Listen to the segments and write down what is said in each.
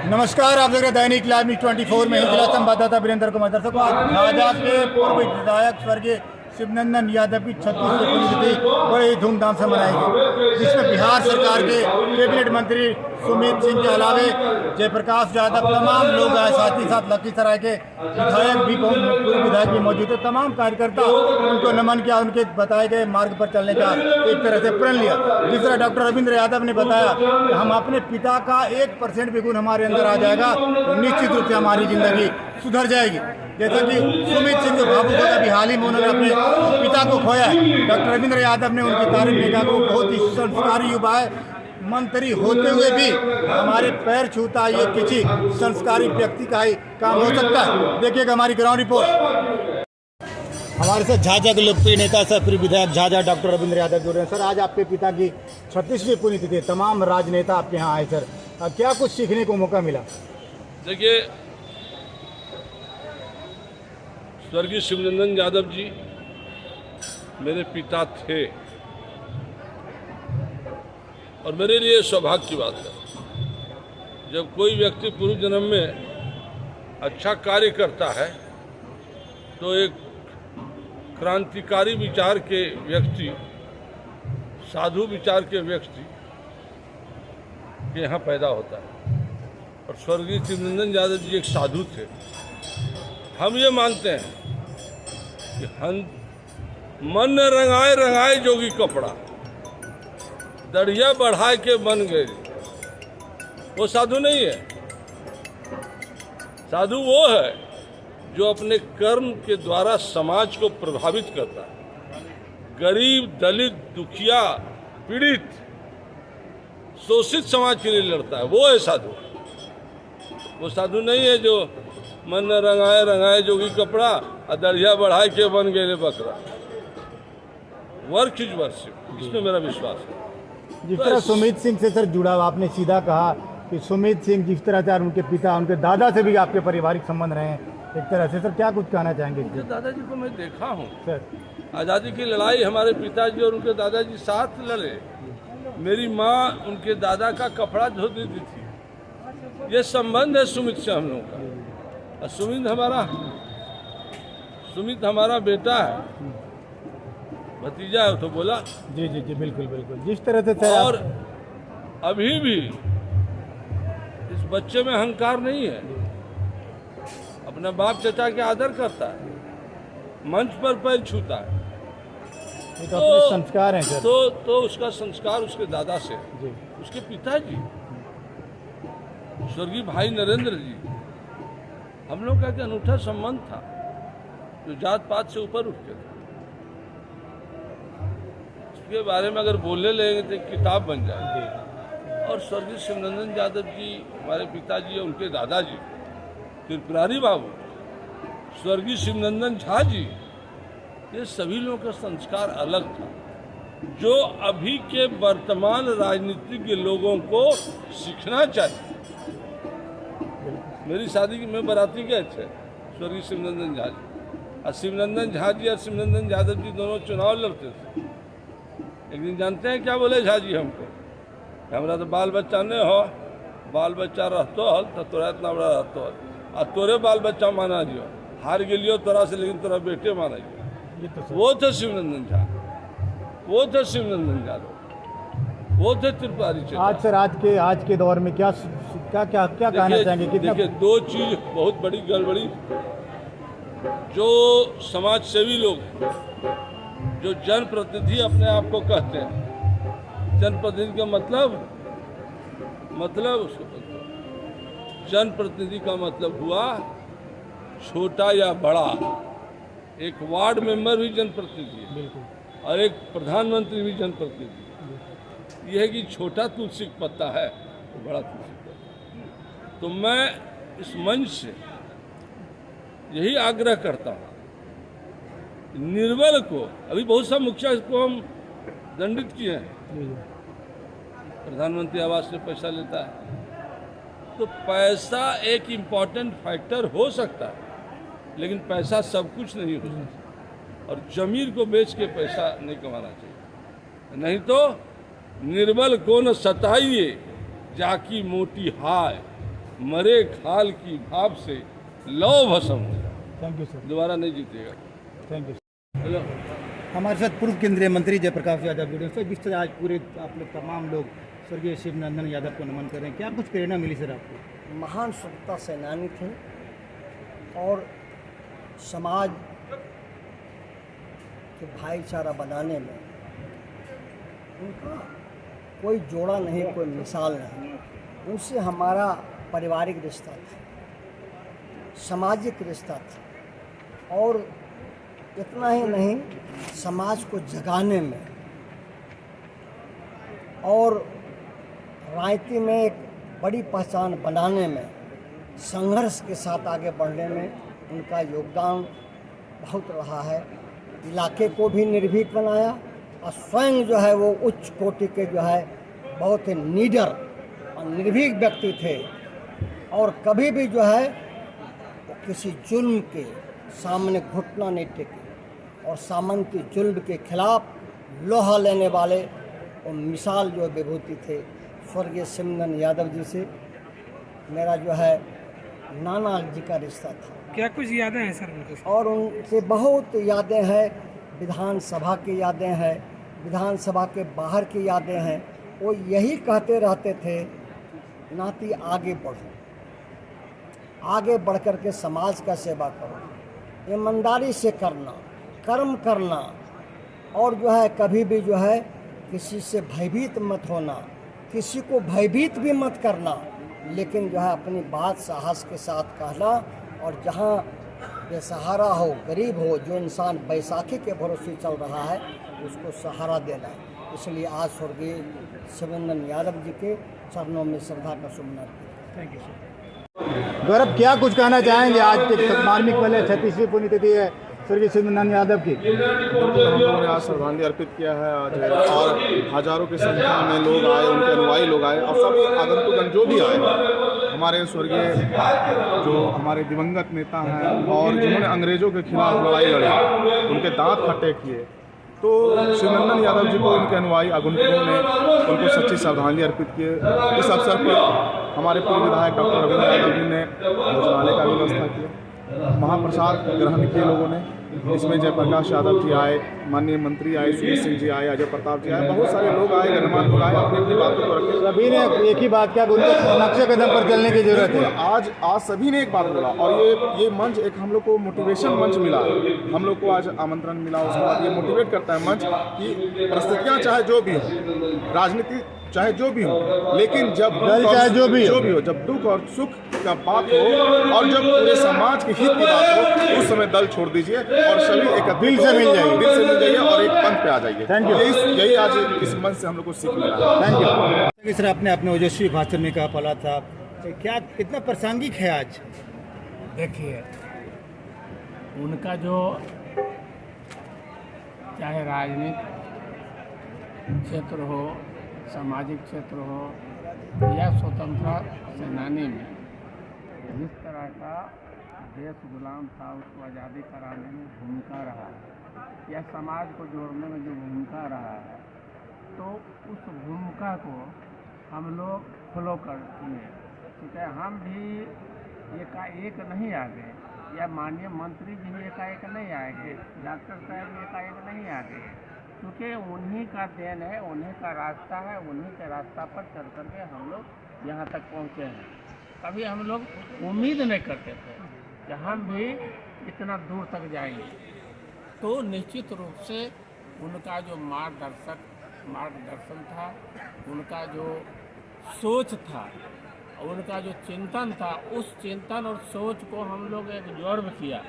नमस्कार, आप देख रहे हैं दैनिक लाइव न्यूज 24 में जिला संवाददाता वीरेंद्र कुमार। दर्शकों, आज झाझा के पूर्व विधायक स्वर्गीय शिवनंदन यादव की 36वीं पुण्यतिथि बड़े ही धूमधाम से मनाई गई, जिसमें बिहार सरकार के कैबिनेट मंत्री सुमित सिंह के अलावे जयप्रकाश यादव, तमाम लोग आए, साथ ही साथ लखीसराय के विधायक भी, पूर्व विधायक भी मौजूद थे। तमाम कार्यकर्ता उनको नमन किया, उनके बताए गए मार्ग पर चलने का एक तरह से प्रण लिया। जिस तरह डॉक्टर रविंद्र यादव ने बताया कि हम अपने पिता का 1% भी गुण हमारे अंदर आ जाएगा तो निश्चित रूप से हमारी जिंदगी सुधर जाएगी। जैसा कि सुमित सिंह जो भावुक होता, अभी हाल ही में उन्होंने अपने पिता को खोया है। डॉक्टर रविंद्र यादव ने उनकी तारीफ में कहा कि वो बहुत ही संस्कारी युवा है, मंत्री होते हुए भी हमारे पैर छूता ये किसी संस्कारी व्यक्ति का ही काम हो सकता है। देखिएगा हमारी ग्राउंड रिपोर्ट। हमारे साथ झाझा के लोकप्रिय नेता सर पूर्व विधायक झाझा डॉक्टर रविंद्र यादव जुड़ रहे हैं। सर, आज आपके पिता की 36वीं पुण्यतिथि, तमाम राजनेता आपके यहाँ आए। सर, क्या कुछ सीखने को मौका मिला? देखिए, स्वर्गीय शिवनंदन यादव जी मेरे पिता थे और मेरे लिए सौभाग्य की बात है जब कोई व्यक्ति पूर्व जन्म में अच्छा कार्य करता है तो एक क्रांतिकारी विचार के व्यक्ति, साधु विचार के व्यक्ति के यहाँ पैदा होता है। और स्वर्गीय शिवनंदन यादव जी एक साधु थे। हम ये मानते हैं कि हम मन न रंगाए रंगाए जोगी कपड़ा, दढ़िया बढ़ाए के बन गए, वो साधु नहीं है। साधु वो है जो अपने कर्म के द्वारा समाज को प्रभावित करता है, गरीब, दलित, दुखिया, पीड़ित, शोषित समाज के लिए लड़ता है, वो है साधु। वो साधु नहीं है जो मन न रंगाए रंगाए जोगी कपड़ा और दढ़िया बढ़ाए के बन गए बकरा। वर्क इज वर्शिप, इसमें मेरा विश्वास है। जिस तरह सुमित सिंह से सर जुड़ा, आपने सीधा कहा कि सुमित सिंह जिस तरह से उनके पिता, उनके दादा से भी आपके पारिवारिक संबंध रहे हैं एक तरह से। सर, क्या कुछ कहना चाहेंगे? दादाजी को मैं देखा हूँ सर, आज़ादी की लड़ाई हमारे पिताजी और उनके दादाजी साथ लड़े। मेरी माँ उनके दादा का कपड़ा धो देती थी। ये संबंध है सुमित से हम लोग का। और सुमित हमारा बेटा है, भतीजा है, तो बोला। जी जी जी, बिल्कुल बिल्कुल। जिस तरह से सर और अभी भी इस बच्चे में अहंकार नहीं है, अपना बाप चचा के आदर करता है, मंच पर पैर छूता है। ये तो अपने संस्कार हैं सर। तो उसका संस्कार उसके दादा से, जी, उसके पिताजी स्वर्गीय भाई नरेंद्र जी, हम लोग का एक अनूठा संबंध था जो जात पात से ऊपर उठ के था। इसके बारे में अगर बोलने लगेंगे तो एक किताब बन जाएगी। और स्वर्गीय शिवनंदन यादव जी हमारे पिताजी और उनके दादाजी त्रिपुरारी बाबू, स्वर्गीय शिवनंदन झा जी, ये सभी लोगों का संस्कार अलग था जो अभी के वर्तमान राजनीतिज्ञ लोगों को सीखना चाहिए। मेरी शादी की में बाराती गए थे स्वर्गीय शिवनंदन झा जी, और शिवनंदन झा जी और शिवनंदन यादव जी दोनों चुनाव लड़ते थे। एक दिन जानते हैं क्या बोले झा जी हमको? हमारा तो बाल बच्चा नहीं हो, बाल बच्चा रहतो हल तो तोरा इतना बड़ा रहतो हल, और तोरे बाल बच्चा माना जियो, हार गेलियो तोरा से, लेकिन तोरा बेटे माना जियो। वो थे शिवनंदन झा, वो थे शिवनंदन यादव, वो थे त्रिपुरारी। आज सर, आज के दौर में क्या कहना चाहेंगे? देखिए, दो चीज बहुत बड़ी गड़बड़ी। जो समाज सेवी लोग, जो जनप्रतिनिधि अपने आप को कहते हैं, जनप्रतिनिधि का मतलब जनप्रतिनिधि का मतलब हुआ छोटा या बड़ा। एक वार्ड मेंबर भी जनप्रतिनिधि है और एक प्रधानमंत्री भी जनप्रतिनिधि। यह है कि छोटा तुलसी का पत्ता है तो बड़ा तुलसी का पत्ता। तो मैं इस मंच से यही आग्रह करता हूँ, निर्बल को, अभी बहुत सा मुखिया को हम दंडित किए हैं, प्रधानमंत्री आवास से पैसा लेता है, तो पैसा एक इम्पॉर्टेंट फैक्टर हो सकता है, लेकिन पैसा सब कुछ नहीं हो सकता। और जमीर को बेच के पैसा नहीं कमाना चाहिए। नहीं तो निर्बल को न सताइए, जाकी मोटी हाय, मरे खाल की भाप से लौ भस्म हो जाए, थैंक यू सर, दोबारा नहीं जीतेगा। Thank you. हेलो। हमारे साथ पूर्व केंद्रीय मंत्री जयप्रकाश यादव जुड़े सर। जिस तरह आज पूरे आप लोग तमाम लोग स्वर्गीय शिवनंदन यादव को नमन कर रहे हैं, क्या कुछ प्रेरणा मिली सर आपको? महान स्वतंत्रता सेनानी थे और समाज के भाईचारा बनाने में उनका कोई जोड़ा नहीं, कोई मिसाल नहीं। उनसे हमारा पारिवारिक रिश्ता था, सामाजिक रिश्ता था, और इतना ही नहीं, समाज को जगाने में और राजनीति में एक बड़ी पहचान बनाने में, संघर्ष के साथ आगे बढ़ने में उनका योगदान बहुत रहा है। इलाके को भी निर्भीक बनाया और स्वयं जो है वो उच्च कोटि के जो है बहुत ही निडर और निर्भीक व्यक्ति थे, और कभी भी जो है वो किसी जुल्म के सामने घुटना नहीं टेके, और सामंती जुल्म के खिलाफ लोहा लेने वाले और मिसाल जो विभूति थे स्वर्गीय शिवनंदन यादव जी से मेरा जो है नाना जी का रिश्ता था। क्या कुछ यादें हैं सर उनके? और उनसे बहुत यादें हैं, विधानसभा की यादें हैं, विधानसभा के बाहर की यादें हैं। वो यही कहते रहते थे, नाती आगे बढ़ो, आगे बढ़ कर के समाज का सेवा करो, ईमानदारी से करना, कर्म करना, और जो है कभी भी जो है किसी से भयभीत मत होना, किसी को भयभीत भी मत करना, लेकिन जो है अपनी बात साहस के साथ कहना, और जहाँ बेसहारा हो, गरीब हो, जो इंसान बैसाखी के भरोसे चल रहा है उसको सहारा देना। इसलिए आज स्वर्गीय शिवनंदन यादव जी के चरणों में श्रद्धा का सुमन अर्पित। Thank you sir. गौरव, क्या कुछ कहना चाहेंगे? आज के मार्मिक पहले 36वीं पुण्यतिथि है स्वर्गीय शिवनंदन यादव की। बिल्कुल, हम लोगों ने आज श्रद्धांजलि अर्पित किया है आज, और हजारों की संख्या में लोग आए, उनके अनुयायी लोग आए, और सभी आगंतुक जो भी आए, हमारे स्वर्गीय जो हमारे दिवंगत नेता हैं और जिन्होंने अंग्रेजों के खिलाफ लड़ाई लड़ी, उनके दांत खट्टे किए, तो शिवनंदन यादव जी को उनके अनुयायी आगंतुकों ने उनको सच्ची श्रद्धांजलि अर्पित किए। इस अवसर पर हमारे पूर्व विधायक डॉक्टर रविंद्र यादव जी ने भोजनालय का व्यवस्था किया, महाप्रसाद ग्रहण किए लोगों ने। इसमें जयप्रकाश यादव जी आए, माननीय मंत्री आए, सुनील सिंह जी आए, अजय प्रताप जी आए, बहुत सारे लोग आए, गणमान्य लोग आए, अपनी अपनी बातों को रखे। सभी ने एक ही बात किया, उनको नक्शे कदम पर चलने की जरूरत है। आज सभी ने एक बात बोला, और ये मंच एक हम लोग को मोटिवेशन मंच मिला, हम लोग को आज आमंत्रण मिला। उसके बाद ये मोटिवेट करता है मंच कि परिस्थितियाँ चाहे जो भी हो, राजनीति चाहे जो भी हो, लेकिन जब दल चाहे जो भी हो, जब दुख और सुख का बात हो और जब पूरे समाज के हित की बात हो, उस समय दल छोड़ दीजिए और सभी एक दिल से मिल जाइए और एक पंथ पे आ जाइए। Thank you. यही आज इस मंच से हम लोग को सीख मिला। Thank you sir. आपने अपने ओजस्वी भाषण में कहा पला था, क्या कितना प्रासंगिक है आज? देखिए, उनका जो चाहे राजनीतिक क्षेत्र हो, सामाजिक क्षेत्र हो, या स्वतंत्रता सेनानी में जिस तरह का देश गुलाम था उसको आज़ादी कराने में भूमिका रहा है, या समाज को जोड़ने में जो भूमिका रहा है, तो उस भूमिका को हम लोग फॉलो करते हैं। ठीक है, हम भी एकाएक नहीं आ गए, या माननीय मंत्री जी भी एकाएक नहीं आएंगे, डॉक्टर साहब भी एकाएक नहीं आ गए, क्योंकि उन्हीं का देन है, उन्हीं का रास्ता है, उन्हीं के रास्ता पर चल करके हम लोग यहाँ तक पहुँचे हैं। कभी हम लोग उम्मीद नहीं करते थे कि हम भी इतना दूर तक जाएंगे। तो निश्चित रूप से उनका जो मार्गदर्शन था, उनका जो सोच था, उनका जो चिंतन था, उस चिंतन और सोच को हम लोग एक जोड़ किया,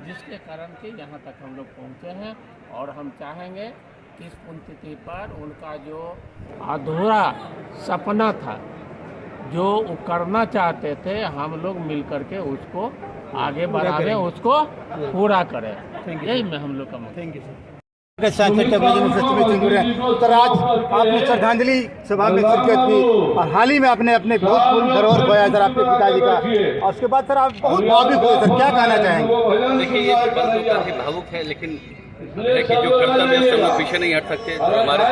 जिसके कारण कि यहाँ तक हम लोग पहुँचे हैं। और हम चाहेंगे कि इस पुण्यतिथि पर उनका जो अधूरा सपना था, जो वो करना चाहते थे, हम लोग मिल करके उसको आगे बढ़ावें, उसको पूरा करें। यही में हम लोग का थैंक यू सर। सर, आज आपने श्रद्धांजलि सभा में शिरकत की और हाल ही में आपने अपने भूतपूर्व धरोहर खोया सर, आपके पिताजी का, और उसके बाद सर आप बहुत भावुक हुए सर, क्या कहना चाहेंगे? देखिए, ये पल तो काफ़ी भावुक है, लेकिन है कि जो कर्तव्य है हम लोग पीछे नहीं हट सकते। जो हमारे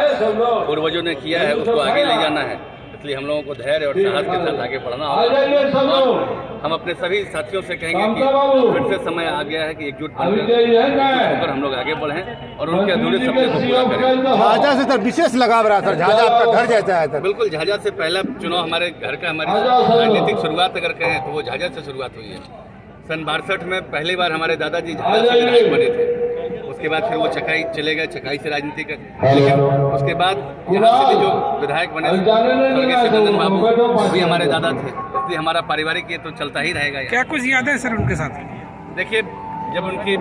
पूर्वजों ने किया है उसको आगे ले जाना है। इसलिए हम लोगों को धैर्य और साहस के साथ आगे बढ़ना होगा। और हम अपने सभी साथियों से कहेंगे कि फिर से समय आ गया है कि एकजुट होकर हम लोग आगे बढ़ें और उनके अधूरे सपने को पूरा करें। झाझा से सर विशेष लगाव रहा सर, झाझा आपका घर जैसा है सर। बिल्कुल, झाझा से पहला चुनाव हमारे घर का, हमारी राजनीतिक शुरुआत अगर कहें तो वो झाझा से शुरुआत हुई है। सन 62 में पहली बार हमारे दादाजी झाझा से विधायक बने थे। उसके बाद फिर वो चकाई चले गए, चकाई से राजनीति कर, लेकिन उसके बाद यहाँ से भी जो विधायक बने स्वर्गीय शिवनंदन बाबू, वो भी हमारे दादा थे, इसलिए हमारा पारिवारिक ये तो चलता ही रहेगा। क्या कुछ यादें सर उनके साथ? देखिए, जब उनकी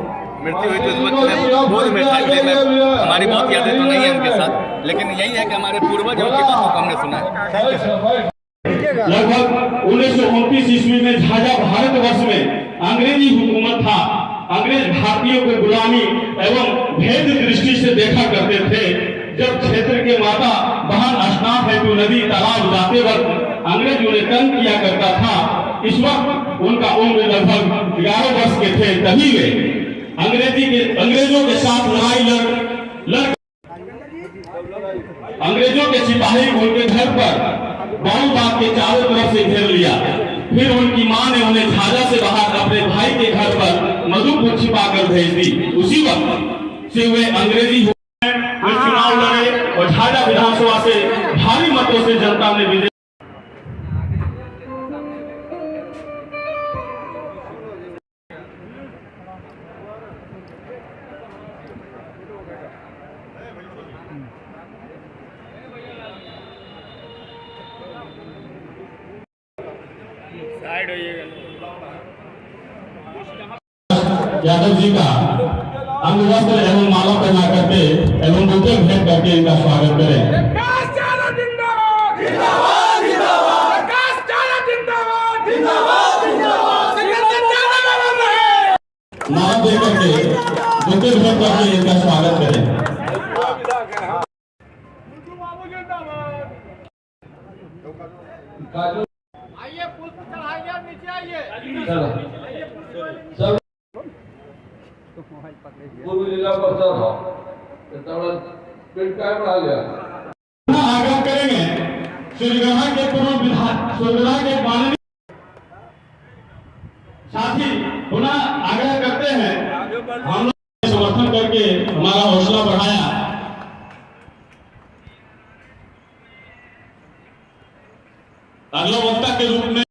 मृत्यु हुई तो उस वक्त मैं बोध में था, इसलिए हमारी बहुत यादें तो नहीं है उनके साथ, लेकिन यही है कि हमारे पूर्वजों की बातों को हमने सुना है। लगभग 1929 ईस्वी में झाझा भारतवर्ष में अंग्रेजी हुकूमत था। अंग्रेज भारतीयों को गुलामी एवं भेद दृष्टि से देखा करते थे। जब क्षेत्र के माता बहन स्नान हेतु नदी तालाब जाते वक्त अंग्रेज उन्हें तंग किया करता था। इस वक्त उनका उम्र लगभग 11 वर्ष के थे, तभी वे अंग्रेजों के साथ लड़ाई लड़ अंग्रेजों के सिपाही उनके घर पर बाऊ बाग के चारों तरफ से घेर लिया। फिर उनकी मां ने उन्हें झाझा से बाहर अपने भाई के घर पर मधुपुर छिपा कर भेज दी। उसी वक्त से वे अंग्रेजी चुनाव लड़े और झाझा विधानसभा से भारी मतों से जनता ने विजय। यादव जी का अंग वस्त्र एवं माला पहना करके एवं बुके भेंट करके इनका स्वागत करें। माला दे करके बुके भेंट करके इनका स्वागत करें। आइए, पुष्प चढ़ाइए, नीचे आइए। पूर्व जिला परिषद आग्रह करेंगे सूर्यग्रहण के पूर्व विधायक सूर्यग्रहण के माननीय साथी पुनः आग्रह करते हैं, हम लोग समर्थन करके हमारा हौसला बढ़ाया। अगला वक्ता के रूप में